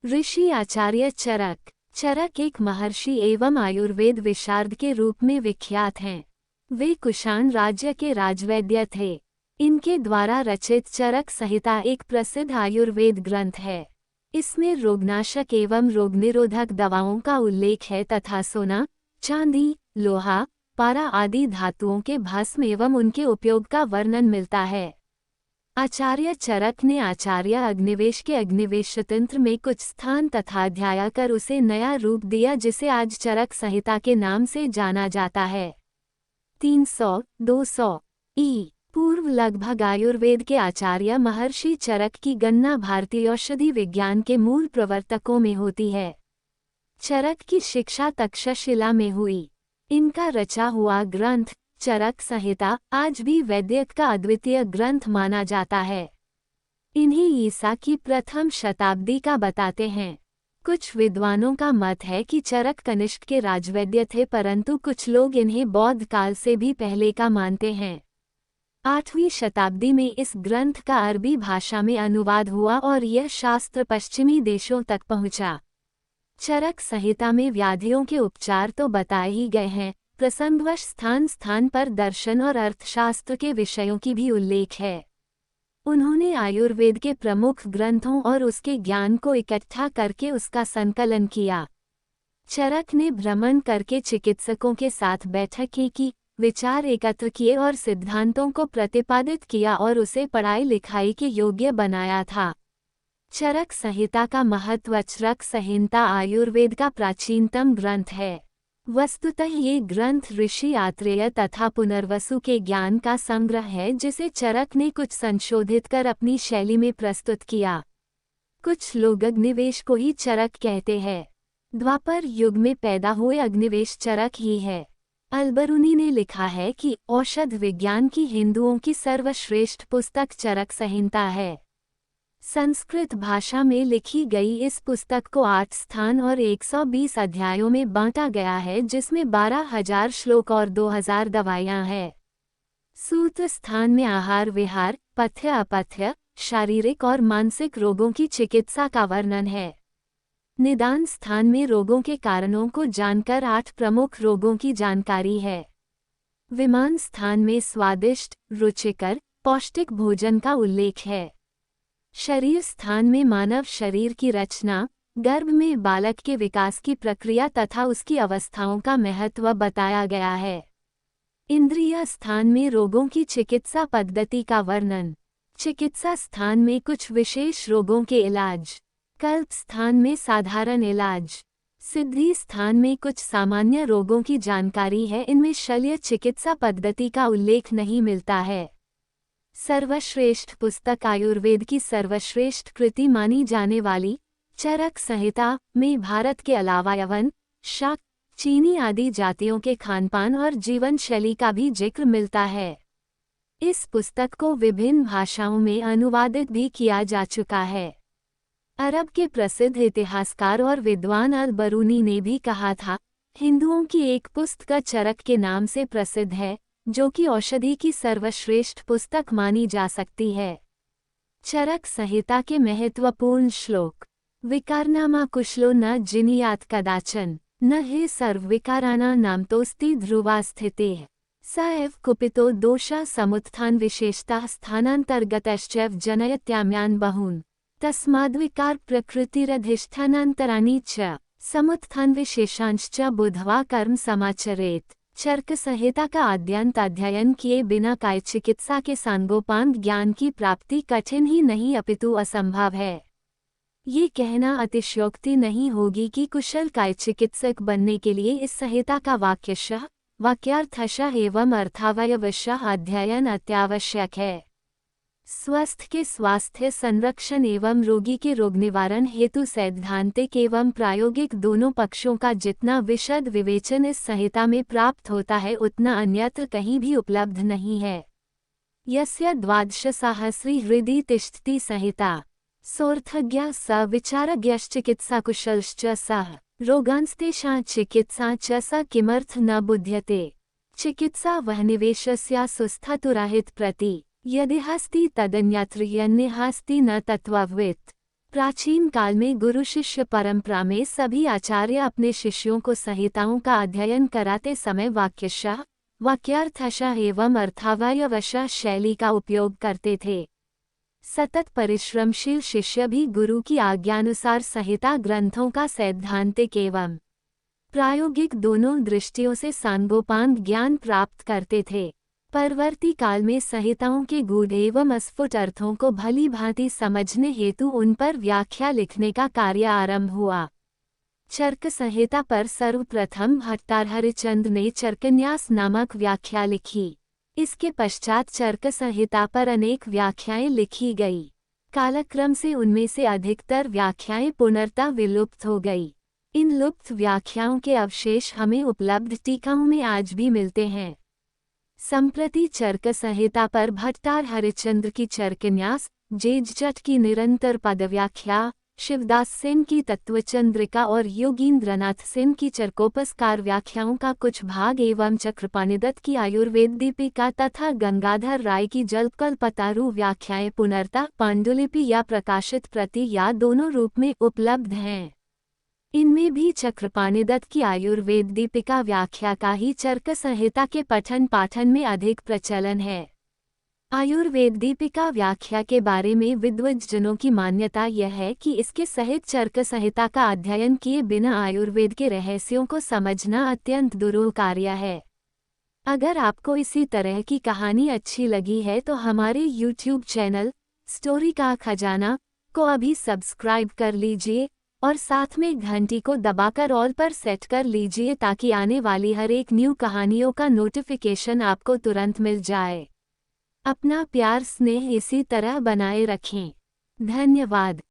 ऋषि आचार्य चरक। चरक एक महर्षि एवं आयुर्वेद विशारद के रूप में विख्यात हैं। वे कुषाण राज्य के राजवैद्य थे। इनके द्वारा रचित चरक संहिता एक प्रसिद्ध आयुर्वेद ग्रंथ है। इसमें रोगनाशक एवं रोगनिरोधक दवाओं का उल्लेख है तथा सोना, चांदी, लोहा, पारा आदि धातुओं के भस्म एवं उनके उपयोग का वर्णन मिलता है। आचार्य चरक ने आचार्य अग्निवेश के अग्निवेश तंत्र में कुछ स्थान तथा अध्याय कर उसे नया रूप दिया जिसे आज चरक संहिता के नाम से जाना जाता है। 300-200 ई पूर्व लगभग आयुर्वेद के आचार्य महर्षि चरक की गणना भारतीय औषधि विज्ञान के मूल प्रवर्तकों में होती है। चरक की शिक्षा तक्षशिला में हुई। इनका रचा हुआ ग्रंथ चरक संहिता आज भी वैदिक का अद्वितीय ग्रंथ माना जाता है। इन्हें ईसा की प्रथम शताब्दी का बताते हैं। कुछ विद्वानों का मत है कि चरक कनिष्क के राजवैद्य थे, परंतु कुछ लोग इन्हें बौद्ध काल से भी पहले का मानते हैं। 8वीं शताब्दी में इस ग्रंथ का अरबी भाषा में अनुवाद हुआ और यह शास्त्र पश्चिमी देशों तक पहुंचा। चरक संहिता में व्याधियों के उपचार तो बताए ही गए हैं, प्रसंगवश स्थान स्थान पर दर्शन और अर्थशास्त्र के विषयों की भी उल्लेख है। उन्होंने आयुर्वेद के प्रमुख ग्रंथों और उसके ज्ञान को इकट्ठा करके उसका संकलन किया। चरक ने भ्रमण करके चिकित्सकों के साथ बैठकें की, विचार एकत्र किए और सिद्धांतों को प्रतिपादित किया और उसे पढ़ाई लिखाई के योग्य बनाया था। चरक संहिता का महत्व। चरक संहिता आयुर्वेद का प्राचीनतम ग्रंथ है। वस्तुतः ये ग्रंथ ऋषि आत्रेय तथा पुनर्वसु के ज्ञान का संग्रह है जिसे चरक ने कुछ संशोधित कर अपनी शैली में प्रस्तुत किया। कुछ लोग अग्निवेश को ही चरक कहते हैं। द्वापर युग में पैदा हुए अग्निवेश चरक ही है। अलबरूनी ने लिखा है कि औषध विज्ञान की हिंदुओं की सर्वश्रेष्ठ पुस्तक चरक संहिता है। संस्कृत भाषा में लिखी गई इस पुस्तक को 8 स्थान और 120 अध्यायों में बांटा गया है, जिसमें 12,000 श्लोक और 2,000 दवाइयां हैं। सूत्र स्थान में आहार विहार, पथ्य अपथ्य, शारीरिक और मानसिक रोगों की चिकित्सा का वर्णन है। निदान स्थान में रोगों के कारणों को जानकर 8 प्रमुख रोगों की जानकारी है। विमान स्थान में स्वादिष्ट, रुचिकर, पौष्टिक भोजन का उल्लेख है। शरीर स्थान में मानव शरीर की रचना, गर्भ में बालक के विकास की प्रक्रिया तथा उसकी अवस्थाओं का महत्व बताया गया है। इंद्रिय स्थान में रोगों की चिकित्सा पद्धति का वर्णन। चिकित्सा स्थान में कुछ विशेष रोगों के इलाज। कल्प स्थान में साधारण इलाज। सिद्धि स्थान में कुछ सामान्य रोगों की जानकारी है। इनमें शल्य चिकित्सा पद्धति का उल्लेख नहीं मिलता है। सर्वश्रेष्ठ पुस्तक आयुर्वेद की सर्वश्रेष्ठ कृति मानी जाने वाली चरक संहिता में भारत के अलावा यवन, शाक, चीनी आदि जातियों के खानपान और जीवन शैली का भी जिक्र मिलता है। इस पुस्तक को विभिन्न भाषाओं में अनुवादित भी किया जा चुका है। अरब के प्रसिद्ध इतिहासकार और विद्वान अल-बरूनी ने भी कहा था, हिंदुओं की एक पुस्तक चरक के नाम से प्रसिद्ध है, जो कि औषधि की सर्वश्रेष्ठ पुस्तक मानी जा सकती है। चरक संहिता के महत्वपूर्ण श्लोक। विकारनामा कुशलो न जिनियात कदाचन, न हि सर्वविकाराणां नामतोस्ति ध्रुवा स्थितिः। स एव कुपितो दोषा समुत्थान विशेषता स्थानांतर्गतश्चैव जनयत्याम्यान् बहून्। तस्माद्विकार प्रकृतिरधिष्ठानान्तराणि च समुत्थान विशेषांश्च बुद्ध्वा कर्म समाचरेत्। चरक संहिता का अध्ययन किए बिना काय चिकित्सा के सांगोपांग ज्ञान की प्राप्ति कठिन ही नहीं अपितु असंभव है। ये कहना अतिशयोक्ति नहीं होगी कि कुशल काय चिकित्सक बनने के लिए इस संहिता का वाक्यशः, वाक्यार्थशः एवं अर्थावयवशः अध्ययन अत्यावश्यक है। स्वस्थ के स्वास्थ्य संरक्षण एवं रोगी के रोग निवारण हेतु सैद्धांतिक एवं प्रायोगिक दोनों पक्षों का जितना विशद विवेचन इस संहिता में प्राप्त होता है उतना अन्यत्र कहीं भी उपलब्ध नहीं है। यस्य 12 हृदि तिष्ठति संहिता सोऽर्थज्ञः स विचारज्ञश्चिकित्साकुशलश्च सः रोगांस्तेषां चिकित्सा च स किमर्थ न बुध्यते। चिकित्सा वह निवेशस्या सुस्थतुराहित प्रति यदिहास्ति तदन्यत्र यन्यहास्ति न तत्त्ववित्। प्राचीन काल में गुरु शिष्य परंपरा में सभी आचार्य अपने शिष्यों को संहिताओं का अध्ययन कराते समय वाक्यशः, वाक्यार्थशः एवं अर्थावयवशः शैली का उपयोग करते थे। सतत परिश्रमशील शिष्य भी गुरु की आज्ञानुसार संहिता ग्रंथों का सैद्धांतिक एवं प्रायोगिक दोनों दृष्टियों से सांगोपांग ज्ञान प्राप्त करते थे। परवर्ती काल में संहिताओं के गूढ़ एवं अस्फुट अर्थों को भली भांति समझने हेतु उन पर व्याख्या लिखने का कार्य आरंभ हुआ। चरक संहिता पर सर्वप्रथम भट्टार हरिचंद ने चरकन्यास नामक व्याख्या लिखी। इसके पश्चात चरक संहिता पर अनेक व्याख्याएं लिखी गई। कालक्रम से उनमें से अधिकतर व्याख्याएं पुनर्तः विलुप्त हो गई। इन लुप्त व्याख्याओं के अवशेष हमें उपलब्ध टीकाओं में आज भी मिलते हैं। संप्रति चरक संहिता पर भट्टार हरिश्चंद्र की चरकन्यास, जेजचट की निरंतर पदव्याख्या, शिवदास सेन की तत्वचंद्रिका और योगींद्रनाथ सेन की चरकोपस्कार व्याख्याओं का कुछ भाग एवं चक्रपाणिदत्त की आयुर्वेद दीपिका तथा गंगाधर राय की जल्पकल्पतारू व्याख्याएं पुनर्तः पांडुलिपि या प्रकाशित प्रति या दोनों रूप में उपलब्ध हैं। इनमें भी चक्रपाणिदत्त की आयुर्वेद दीपिका व्याख्या का ही चरक संहिता के पठन पाठन में अधिक प्रचलन है। आयुर्वेद दीपिका व्याख्या के बारे में विद्वज्जनों की मान्यता यह है कि इसके सहित चरक संहिता का अध्ययन किए बिना आयुर्वेद के रहस्यों को समझना अत्यंत दुरूह कार्य है। अगर आपको इसी तरह की कहानी अच्छी लगी है तो हमारे YouTube चैनल स्टोरी का खजाना को अभी सब्सक्राइब कर लीजिए और साथ में घंटी को दबाकर ऑल पर सेट कर लीजिए ताकि आने वाली हर एक न्यू कहानियों का नोटिफिकेशन आपको तुरंत मिल जाए। अपना प्यार स्नेह इसी तरह बनाए रखें। धन्यवाद।